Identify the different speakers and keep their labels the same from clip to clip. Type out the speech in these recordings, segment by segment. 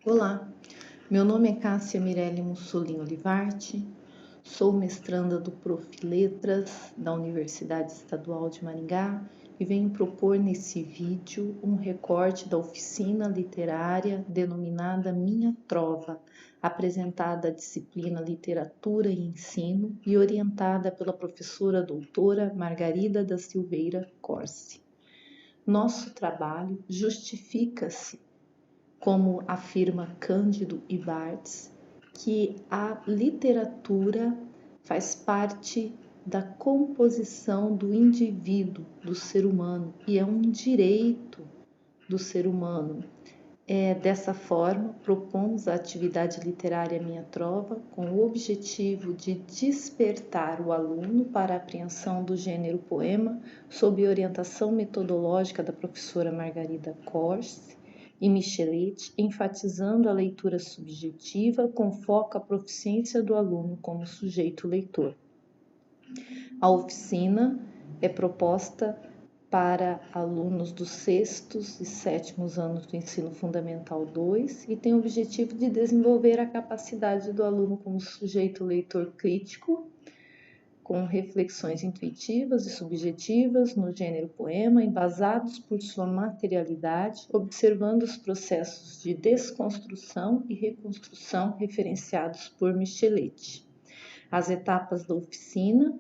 Speaker 1: Olá, meu nome é Cássia Mirelle Mussolini Olivarte, sou mestranda do Prof. Letras da Universidade Estadual de Maringá e venho propor nesse vídeo um recorte da oficina literária denominada Minha Trova, apresentada à disciplina Literatura e Ensino e orientada pela professora doutora Margarida da Silveira Corsi. Nosso trabalho justifica-se, como afirma Cândido e Barthes, que a literatura faz parte da composição do indivíduo, do ser humano, e é um direito do ser humano. Dessa forma, propomos a atividade literária Minha Trova com o objetivo de despertar o aluno para a apreensão do gênero poema sob orientação metodológica da professora Margarida Corsi e Michelet, enfatizando a leitura subjetiva com foco à proficiência do aluno como sujeito leitor. A oficina é proposta para alunos dos 6º e 7º anos do Ensino Fundamental 2 e tem o objetivo de desenvolver a capacidade do aluno como sujeito leitor crítico, com reflexões intuitivas e subjetivas no gênero poema, embasados por sua materialidade, observando os processos de desconstrução e reconstrução referenciados por Michelet. As etapas da oficina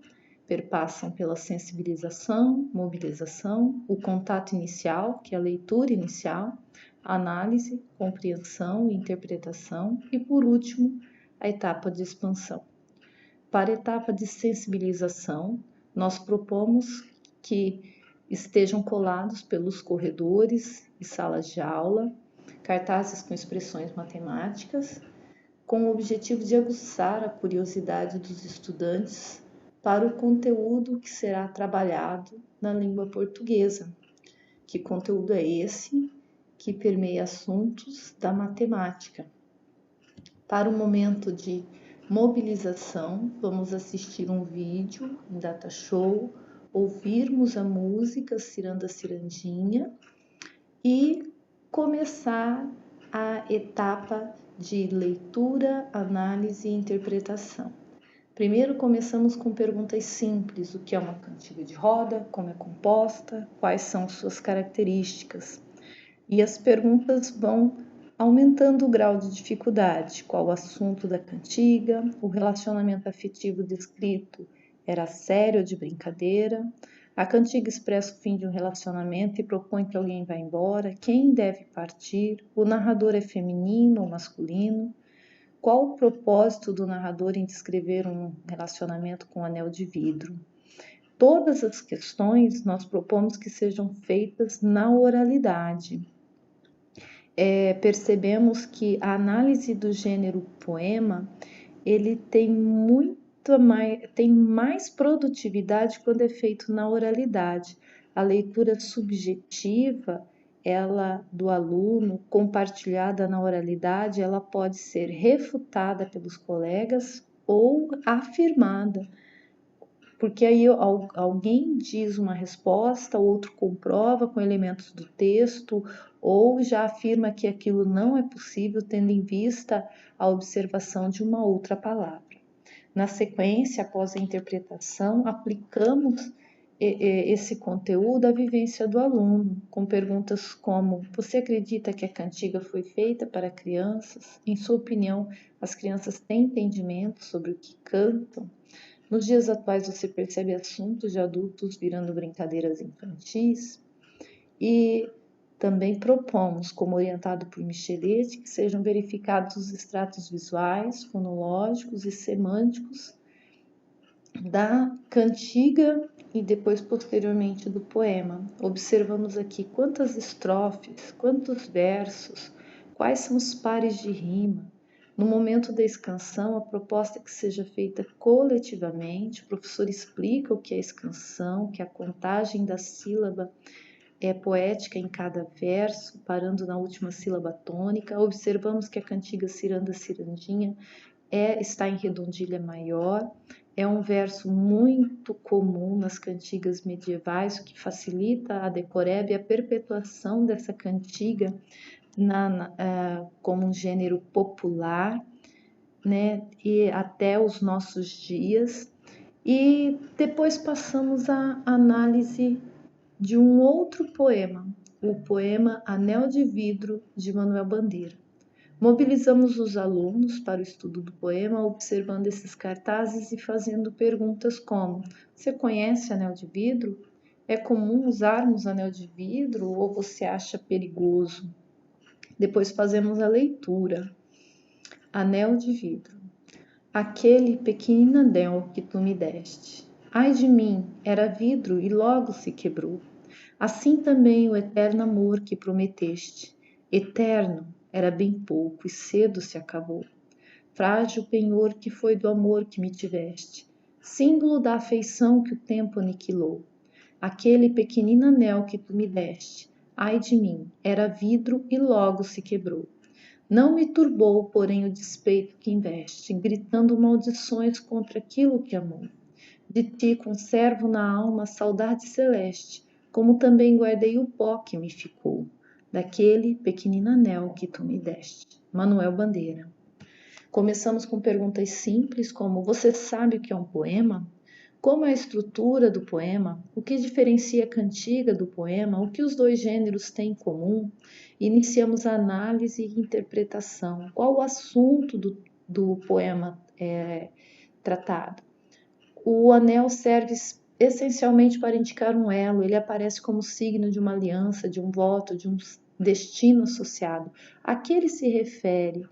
Speaker 1: perpassam pela sensibilização, mobilização, o contato inicial, que é a leitura inicial, análise, compreensão e interpretação, e por último, a etapa de expansão. Para a etapa de sensibilização, nós propomos que estejam colados pelos corredores e salas de aula cartazes com expressões matemáticas, com o objetivo de aguçar a curiosidade dos estudantes para o conteúdo que será trabalhado na língua portuguesa. Que conteúdo é esse que permeia assuntos da matemática? Para o momento de mobilização, vamos assistir um vídeo, um data show, ouvirmos a música Ciranda Cirandinha e começar a etapa de leitura, análise e interpretação. Primeiro começamos com perguntas simples: o que é uma cantiga de roda, como é composta, quais são suas características. E as perguntas vão aumentando o grau de dificuldade: qual o assunto da cantiga, o relacionamento afetivo descrito era sério ou de brincadeira, a cantiga expressa o fim de um relacionamento e propõe que alguém vá embora, quem deve partir, o narrador é feminino ou masculino, qual o propósito do narrador em descrever um relacionamento com um anel de vidro. Todas as questões nós propomos que sejam feitas na oralidade. Percebemos que a análise do gênero poema, ele tem mais produtividade quando é feito na oralidade. A leitura subjetiva, ela do aluno, compartilhada na oralidade, ela pode ser refutada pelos colegas ou afirmada, porque aí alguém diz uma resposta, o outro comprova com elementos do texto, ou já afirma que aquilo não é possível, tendo em vista a observação de uma outra palavra. Na sequência, após a interpretação, aplicamos esse conteúdo à vivência do aluno, com perguntas como: você acredita que a cantiga foi feita para crianças? Em sua opinião, as crianças têm entendimento sobre o que cantam? Nos dias atuais, você percebe assuntos de adultos virando brincadeiras infantis? E também propomos, como orientado por Michelet, que sejam verificados os extratos visuais, fonológicos e semânticos da cantiga e depois, posteriormente, do poema. Observamos aqui quantas estrofes, quantos versos, quais são os pares de rima. No momento da escansão, a proposta é que seja feita coletivamente. O professor explica o que é escansão, que a contagem da sílaba é poética em cada verso, parando na última sílaba tônica. Observamos que a cantiga Ciranda Cirandinha está em redondilha maior. É um verso muito comum nas cantigas medievais, o que facilita a decoreba e a perpetuação dessa cantiga como um gênero popular, né, e até os nossos dias. E depois passamos à análise de um outro poema, o poema Anel de Vidro, de Manuel Bandeira. Mobilizamos os alunos para o estudo do poema, observando esses cartazes e fazendo perguntas como: você conhece anel de vidro? É comum usarmos anel de vidro ou você acha perigoso? Depois fazemos a leitura. Anel de vidro. Aquele pequenino anel que tu me deste. Ai de mim, era vidro e logo se quebrou. Assim também o eterno amor que prometeste. Eterno era bem pouco e cedo se acabou. Frágil penhor que foi do amor que me tiveste, símbolo da afeição que o tempo aniquilou. Aquele pequenino anel que tu me deste, ai de mim, era vidro e logo se quebrou. Não me turbou, porém, o despeito que investe, gritando maldições contra aquilo que amou. De ti conservo na alma a saudade celeste, como também guardei o pó que me ficou, daquele pequenino anel que tu me deste. Manuel Bandeira. Começamos com perguntas simples como: você sabe o que é um poema? Como é a estrutura do poema? O que diferencia a cantiga do poema? O que os dois gêneros têm em comum? Iniciamos a análise e interpretação. Qual o assunto do poema tratado? O anel serve essencialmente para indicar um elo, ele aparece como signo de uma aliança, de um voto, de um destino associado. A que ele se refere?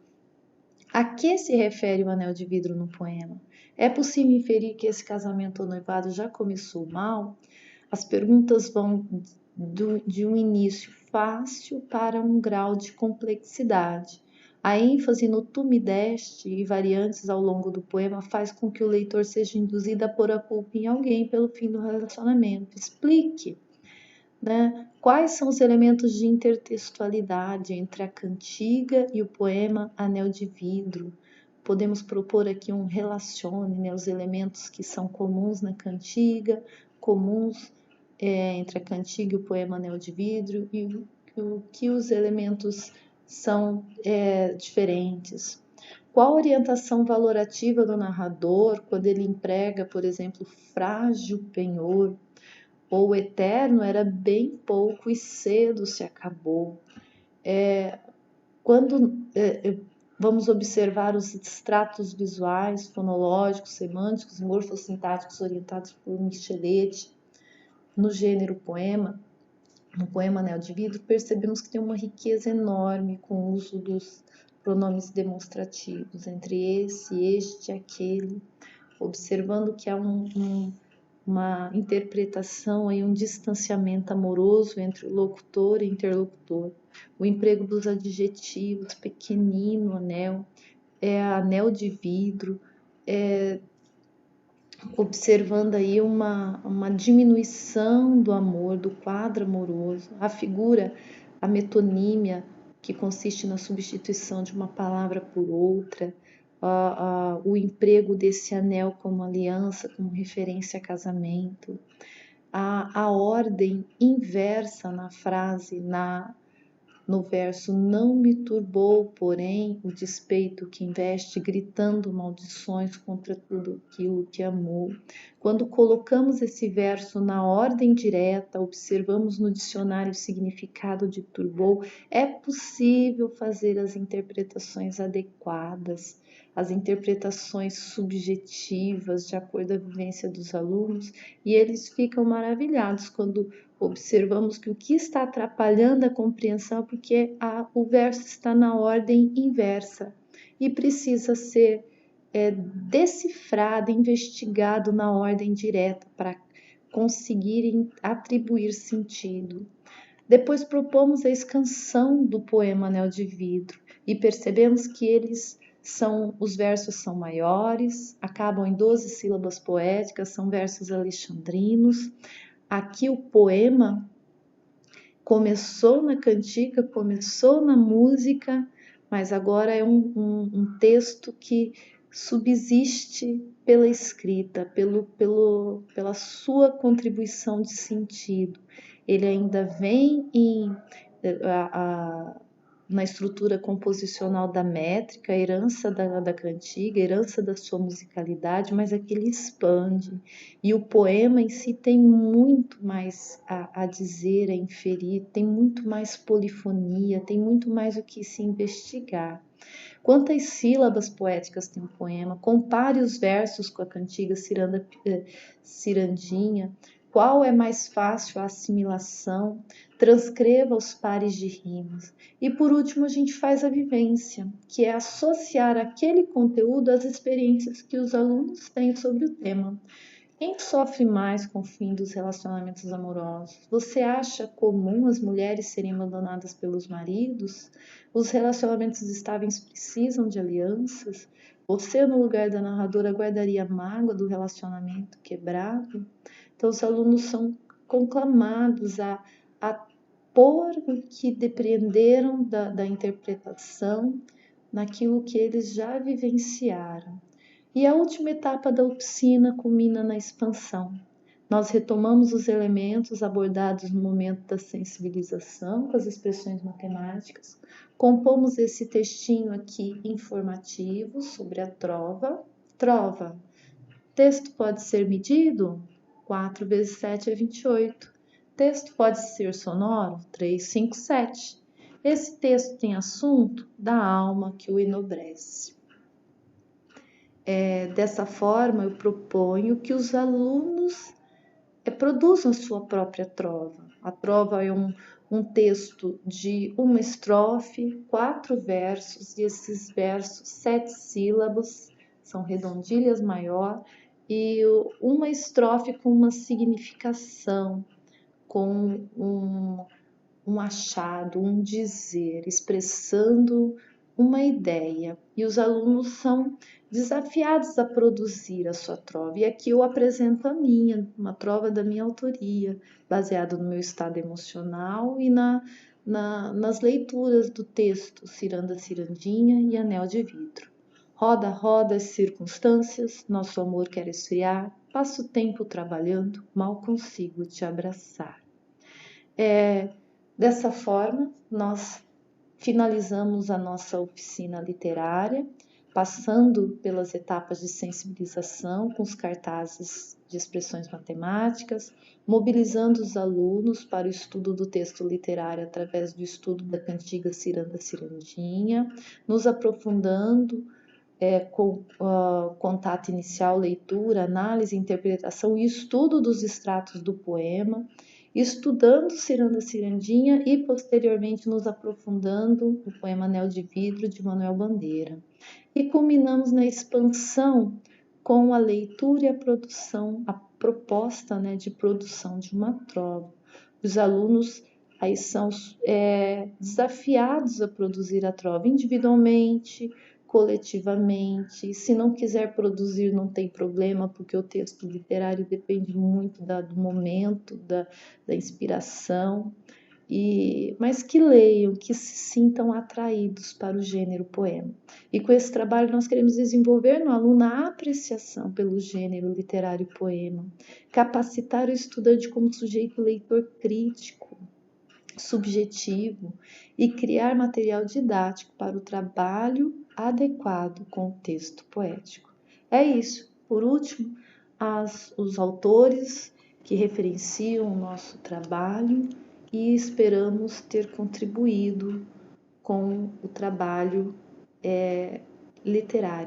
Speaker 1: A que se refere o anel de vidro no poema? É possível inferir que esse casamento ou noivado já começou mal? As perguntas vão de um início fácil para um grau de complexidade. A ênfase no tu me deste e variantes ao longo do poema faz com que o leitor seja induzido a pôr a culpa em alguém pelo fim do relacionamento. Explique, né? Quais são os elementos de intertextualidade entre a cantiga e o poema Anel de Vidro? Podemos propor aqui um relacione, né, os elementos que são comuns na cantiga, comuns entre a cantiga e o poema Anel de Vidro, e o que os elementos são diferentes. Qual a orientação valorativa do narrador quando ele emprega, por exemplo, frágil penhor, ou eterno era bem pouco e cedo se acabou. Quando vamos observar os extratos visuais, fonológicos, semânticos, morfossintáticos orientados por Michelet no gênero poema, no poema Anel de Vidro, percebemos que tem uma riqueza enorme com o uso dos pronomes demonstrativos, entre esse, este, aquele, observando que há uma interpretação e um distanciamento amoroso entre o locutor e interlocutor. O emprego dos adjetivos, pequenino, anel, anel de vidro, observando aí uma diminuição do amor, do quadro amoroso, a figura, a metonímia, que consiste na substituição de uma palavra por outra, o emprego desse anel como aliança, como referência a casamento, a ordem inversa na frase, no verso: não me turbou, porém, o despeito que investe, gritando maldições contra tudo aquilo que amou. Quando colocamos esse verso na ordem direta, observamos no dicionário o significado de turbou, é possível fazer as interpretações adequadas, as interpretações subjetivas, de acordo com a vivência dos alunos, e eles ficam maravilhados quando observamos que o que está atrapalhando a compreensão é porque o verso está na ordem inversa e precisa ser decifrado, investigado na ordem direta para conseguirem atribuir sentido. Depois propomos a escansão do poema Anel de Vidro e percebemos que os versos são maiores, acabam em 12 sílabas poéticas, são versos alexandrinos. Aqui o poema começou na cantiga, começou na música, mas agora é um texto que subsiste pela escrita, pela sua contribuição de sentido. Ele ainda vem na estrutura composicional da métrica, a herança da cantiga, a herança da sua musicalidade, mas aqui ele expande. E o poema em si tem muito mais a dizer, a inferir, tem muito mais polifonia, tem muito mais o que se investigar. Quantas sílabas poéticas tem um poema? Compare os versos com a cantiga cirandinha. Qual é mais fácil a assimilação? Transcreva os pares de rimas. E por último, a gente faz a vivência, que é associar aquele conteúdo às experiências que os alunos têm sobre o tema. Quem sofre mais com o fim dos relacionamentos amorosos? Você acha comum as mulheres serem abandonadas pelos maridos? Os relacionamentos estáveis precisam de alianças? Você, no lugar da narradora, guardaria a mágoa do relacionamento quebrado? Então, os alunos são conclamados a pôr o que depreenderam da interpretação naquilo que eles já vivenciaram. E a última etapa da oficina culmina na expansão. Nós retomamos os elementos abordados no momento da sensibilização com as expressões matemáticas, compomos esse textinho aqui informativo sobre a trova. Trova, texto pode ser medido? 4 vezes 7 é 28. Texto pode ser sonoro? 3, 5, 7. Esse texto tem assunto da alma que o enobrece. Dessa forma, eu proponho que os alunos produzam a sua própria trova. A trova é um texto de uma estrofe, 4 versos, e esses versos, 7 sílabas, são redondilhas maior, e uma estrofe com uma significação, com um achado, um dizer, expressando uma ideia. E os alunos são desafiados a produzir a sua trova. E aqui eu apresento a minha, uma trova da minha autoria, baseada no meu estado emocional e nas leituras do texto Ciranda, Cirandinha e Anel de Vidro. Roda, roda as circunstâncias, nosso amor quer esfriar, passo o tempo trabalhando, mal consigo te abraçar. Dessa forma, nós finalizamos a nossa oficina literária, passando pelas etapas de sensibilização com os cartazes de expressões matemáticas, mobilizando os alunos para o estudo do texto literário através do estudo da cantiga Ciranda Cirandinha, nos aprofundando com contato inicial, leitura, análise, interpretação e estudo dos extratos do poema, estudando Ciranda Cirandinha e posteriormente nos aprofundando no poema Anel de Vidro de Manuel Bandeira. E culminamos na expansão com a leitura e a produção, a proposta de produção de uma trova. Os alunos aí são desafiados a produzir a trova individualmente, coletivamente. Se não quiser produzir, não tem problema, porque o texto literário depende muito do momento, da inspiração, mas que leiam, que se sintam atraídos para o gênero poema. E com esse trabalho nós queremos desenvolver no aluno a apreciação pelo gênero literário poema, capacitar o estudante como sujeito leitor crítico, subjetivo e criar material didático para o trabalho adequado com o texto poético. É isso. Por último, os autores que referenciam o nosso trabalho e esperamos ter contribuído com o trabalho literário.